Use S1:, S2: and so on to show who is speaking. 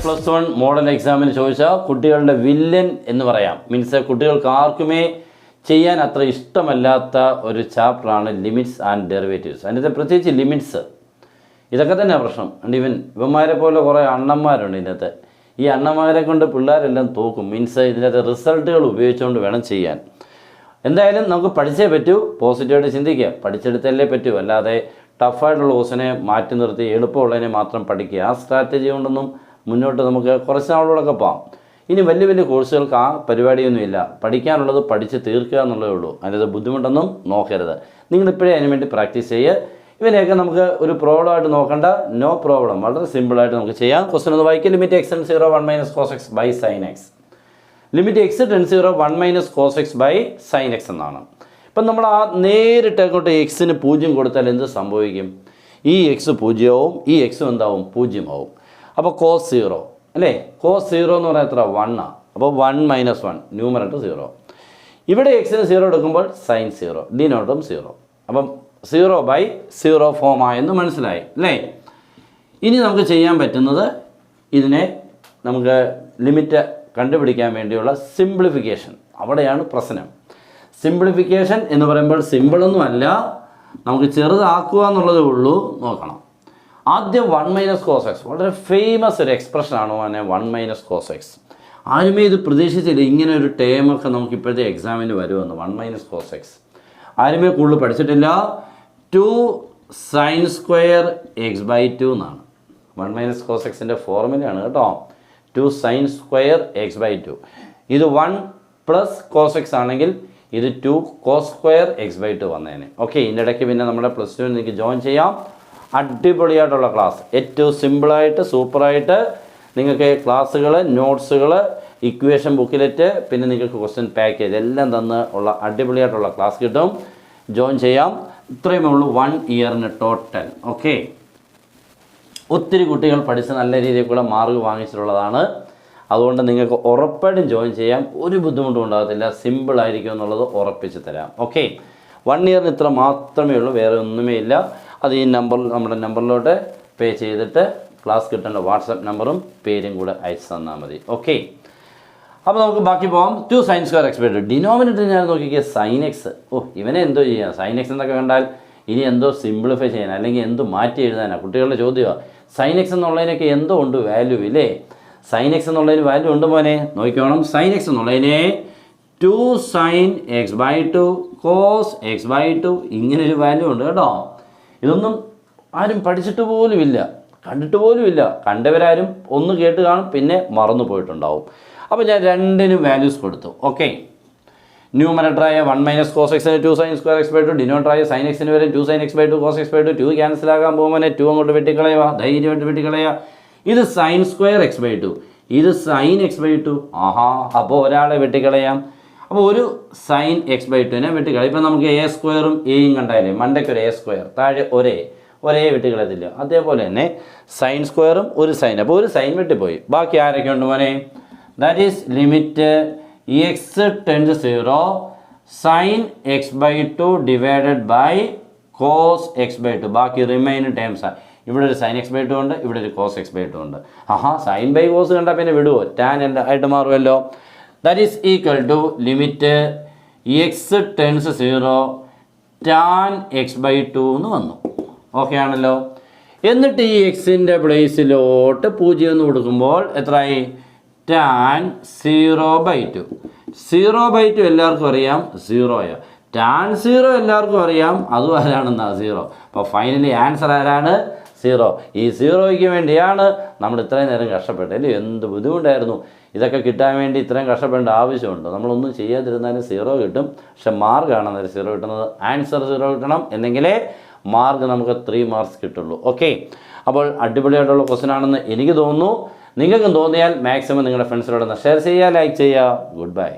S1: +1 model എക്സാമിന് ചോദിച്ചാൽ കുട്ടികളുടെ വില്ലൻ എന്ന് പറയാം. മീൻസ് കുട്ടികൾക്ക് ആർക്കുമേ ചെയ്യാൻ അത്ര ഇഷ്ടമല്ലാത്ത ഒരു ചാപ്റ്ററാണ് ലിമിറ്റ്സ് ആൻഡ് ഡെറിവേറ്റീവ്സ്. അതിൻ്റെ പ്രത്യേകിച്ച് ലിമിറ്റ്സ്, ഇതൊക്കെ തന്നെയാണ് പ്രശ്നം. ഇവന്മാരെ പോലെ കുറേ അണ്ണന്മാരുണ്ട് ഇതിനകത്ത്. ഈ അണ്ണന്മാരെ കൊണ്ട് പിള്ളേരെല്ലാം തോക്കും. മീൻസ് ഇതിനകത്ത് റിസൾട്ടുകൾ ഉപയോഗിച്ചുകൊണ്ട് വേണം ചെയ്യാൻ. എന്തായാലും നമുക്ക് പഠിച്ചേ പറ്റൂ, പോസിറ്റീവായിട്ട് ചിന്തിക്കുക, പഠിച്ചെടുത്തല്ലേ പറ്റൂ. അല്ലാതെ ടഫായിട്ടുള്ള കോഴ്സിനെ മാറ്റി നിർത്തി എളുപ്പമുള്ളതിനെ മാത്രം പഠിക്കുക. ആ സ്ട്രാറ്റജി കൊണ്ടൊന്നും മുന്നോട്ട് നമുക്ക് കുറച്ച് നാളുകളൊക്കെ പോകാം. ഇനി വലിയ വലിയ കോഴ്സുകൾക്ക് ആ പരിപാടിയൊന്നുമില്ല. പഠിക്കാനുള്ളത് പഠിച്ച് തീർക്കുക എന്നുള്ളതേ ഉള്ളൂ. അതിനകത്ത് ബുദ്ധിമുട്ടൊന്നും നോക്കരുത്. നിങ്ങളിപ്പോഴേ അതിന് വേണ്ടി പ്രാക്ടീസ് ചെയ്യുക. ഇവനെയൊക്കെ നമുക്ക് ഒരു പ്രോബ്ലമായിട്ട് നോക്കണ്ട, നോ പ്രോബ്ലം, വളരെ സിമ്പിളായിട്ട് നമുക്ക് ചെയ്യാം. ക്വസ്റ്റൻ ഒന്ന് വായിക്കുക. Limit x tends 0 1 - cos x by sin x. Limit x tends 0 1 - cos x by sin x എന്നാണ്. ഇപ്പം നമ്മൾ ആ നേരിട്ട് അങ്ങോട്ട് എക്സിന് 0 കൊടുത്താൽ എന്ത് സംഭവിക്കും? ഈ എക്സ് 0 ആവും, ഈ എക്സും എന്താവും? 0 ആവും. അപ്പോൾ cos 0 അല്ലേ? cos 0 എന്ന് പറഞ്ഞാൽ എത്ര? 1 ആണ്. അപ്പോൾ 1 - 1 ന്യൂമറേറ്റർ 0. ഇവിടെ എക്സിന് 0 എടുക്കുമ്പോൾ sin 0, ഡിനോട്ടും 0. അപ്പം 0/0 ഫോമായെന്ന് മനസ്സിലായി അല്ലേ? ഇനി നമുക്ക് ചെയ്യാൻ പറ്റുന്നത് ഇതിനെ നമുക്ക് ലിമിറ്റ് കണ്ടുപിടിക്കാൻ വേണ്ടിയുള്ള സിംപ്ലിഫിക്കേഷൻ. അവിടെയാണ് പ്രശ്നം. സിംപ്ലിഫിക്കേഷൻ എന്ന് പറയുമ്പോൾ സിമ്പിളൊന്നുമല്ല, നമുക്ക് ചെറുതാക്കുക എന്നുള്ളതേ ഉള്ളൂ. നോക്കണം. ആദ്യം 1 - cos x, വളരെ ഫേമസ് ഒരു എക്സ്പ്രഷനാണ് 1 - cos x. ആരുമേ ഇത് പ്രതീക്ഷിച്ചില്ല, ഇങ്ങനെ ഒരു ടേമൊക്കെ നമുക്ക് ഇപ്പോഴത്തെ എക്സാമിന് വരുമെന്ന്. 1 - cos x ആരുമേ കൂടുതൽ പഠിച്ചിട്ടില്ല. 2 sin² x/2 എന്നാണ് 1 - cos x-ൻ്റെ ഫോർമുലയാണ് കേട്ടോ. 2 sin² x/2. ഇത് 1 + cos x ആണെങ്കിൽ ഇത് 2 cos² x/2 വന്നേനെ. ഓക്കെ, ഇതിൻ്റെ ഇടയ്ക്ക് പിന്നെ നമ്മുടെ +2 നിങ്ങൾക്ക് ജോയിൻ ചെയ്യാം. അടിപൊളിയായിട്ടുള്ള ക്ലാസ്, ഏറ്റവും സിമ്പിളായിട്ട് സൂപ്പറായിട്ട് നിങ്ങൾക്ക് ക്ലാസ്സുകൾ, നോട്ട്സുകൾ, ഇക്വേഷൻ ബുക്കിലെറ്റ്, പിന്നെ നിങ്ങൾക്ക് ക്വസ്റ്റ്യൻ പാക്കേജ് എല്ലാം തന്ന് ഉള്ള അടിപൊളിയായിട്ടുള്ള ക്ലാസ് കിട്ടും. ജോയിൻ ചെയ്യാം. ഇത്രയുമേ ഉള്ളൂ 1 ഇയറിന് ടോട്ടൽ. ഓക്കെ, ഒത്തിരി കുട്ടികൾ പഠിച്ച് നല്ല രീതിയിൽ കൂടെ മാർക്ക് വാങ്ങിച്ചിട്ടുള്ളതാണ്. അതുകൊണ്ട് നിങ്ങൾക്ക് ഉറപ്പായിട്ടും ജോയിൻ ചെയ്യാം. ഒരു ബുദ്ധിമുട്ടും ഉണ്ടാകത്തില്ല, സിമ്പിളായിരിക്കും എന്നുള്ളത് ഉറപ്പിച്ച് തരാം. ഓക്കെ, 1 ഇയറിന് ഇത്ര മാത്രമേ ഉള്ളൂ, വേറെ ഒന്നുമേ ഇല്ല. അത് ഈ നമ്പറിൽ, നമ്മുടെ നമ്പറിലോട്ട് പേ ചെയ്തിട്ട് ക്ലാസ് കിട്ടേണ്ട വാട്സപ്പ് നമ്പറും പേരും കൂടെ അയച്ചു തന്നാൽ മതി. ഓക്കെ, അപ്പോൾ നമുക്ക് ബാക്കി പോകാം. 2 sin² x/2. ഡിനോമിനേറ്റർ ഞാൻ നോക്കിക്കുക sin x. ഇവനെ എന്തോ ചെയ്യാം? sin x എന്നൊക്കെ കണ്ടാൽ ഇനി എന്തോ സിംപ്ലിഫൈ ചെയ്യാൻ അല്ലെങ്കിൽ എന്തോ മാറ്റി എഴുതാനാണ് കുട്ടികളുടെ ചോദ്യമാണ്. sin x എന്നുള്ളതിനൊക്കെ എന്തോ ഉണ്ട് വാല്യൂ ഇല്ലേ? sin x എന്നുള്ളതിന് വാല്യൂ ഉണ്ട് മോനെ, നോക്കിക്കോണം. sin x എന്നുള്ളതിനെ 2 sin x/2 cos x/2 ഇങ്ങനൊരു വാല്യൂ ഉണ്ട് കേട്ടോ. ഇതൊന്നും ആരും പഠിച്ചിട്ട് പോലുമില്ല, കണ്ടിട്ട് പോലുമില്ല. കണ്ടവരാരും ഒന്ന് കേട്ട് കാണും, പിന്നെ മറന്നു പോയിട്ടുണ്ടാവും. അപ്പോൾ ഞാൻ രണ്ടിനും വാല്യൂസ് കൊടുത്തു. ഓക്കെ, ന്യൂമറേറ്ററായ 1 - cos x-ന് 2 sin² x/2, ഡിനോമിനേറ്ററായ sin x-ന് വരെ 2 sin x/2 cos x/2. 2 ക്യാൻസലാകാൻ പോകുമ്പോൾ 2 അങ്ങോട്ട് വെട്ടിക്കളയുക, ധൈര്യമായിട്ട് വെട്ടിക്കളയുക. ഇത് sin² x/2, ഇത് sin x/2. ആഹാ, അപ്പോൾ ഒരാളെ വെട്ടിക്കളയാം. അപ്പോൾ ഒരു sin x/2നെ വെട്ടിക്കളയാം. ഇപ്പം നമുക്ക് a² എയും കണ്ടാലേ മണ്ടയ്ക്ക് ഒരു a², താഴെ ഒരേ വെട്ടിക്കളയത്തില്ല. അതേപോലെ തന്നെ sin² ഒരു സൈൻ. അപ്പോൾ ഒരു സൈൻ വെട്ടിപ്പോയി. ബാക്കി ആരൊക്കെ ഉണ്ട് മോനെ? That is limit x tends 0 sin x/2 divided by cos x/2. ബാക്കി റിമൈനിങ് ടേംസാണ്. ഇവിടെ ഒരു sin x/2 ഉണ്ട്, ഇവിടെ ഒരു cos x/2 ഉണ്ട്. sin ബൈ cos കണ്ടാൽ പിന്നെ വിടുവോ? tan ആയിട്ട് മാറുമല്ലോ. That is equal to limit x tends 0 tan x/2 എന്ന് വന്നു. ഓക്കെ ആണല്ലോ. എന്നിട്ട് ഈ എക്സിൻ്റെ പ്ലേസിലോട്ട് 0 എന്ന് കൊടുക്കുമ്പോൾ എത്രയായി? tan 0/2. 0/2 എല്ലാവർക്കും അറിയാം 0. tan 0 എല്ലാവർക്കും അറിയാം, അതും ആരാണെന്നാ 0. അപ്പോൾ ഫൈനലി ആൻസർ ആരാണ്? 0. ഈ 0യ്ക്ക് വേണ്ടിയാണ് നമ്മൾ ഇത്രയും നേരം കഷ്ടപ്പെട്ടത് അല്ലേ? എന്ത് ബുദ്ധിമുട്ടായിരുന്നു ഇതൊക്കെ കിട്ടാൻ വേണ്ടി. ഇത്രയും കഷ്ടപ്പെടേണ്ട ആവശ്യമുണ്ടോ? നമ്മളൊന്നും ചെയ്യാതിരുന്നാലും 0 കിട്ടും. പക്ഷെ മാർക്കാണ് 0 കിട്ടുന്നത്. ആൻസർ 0 കിട്ടണം, എന്നെങ്കിലേ മാർക്ക് നമുക്ക് 3 മാർക്സ് കിട്ടുള്ളൂ. ഓക്കെ, അപ്പോൾ അടിപൊളിയായിട്ടുള്ള ക്വസ്റ്റൻ ആണെന്ന് എനിക്ക് തോന്നുന്നു. നിങ്ങൾക്കും തോന്നിയാൽ മാക്സിമം നിങ്ങളുടെ ഫ്രണ്ട്സിനോടൊന്ന് ഷെയർ ചെയ്യുക, ലൈക്ക് ചെയ്യുക. Good bye.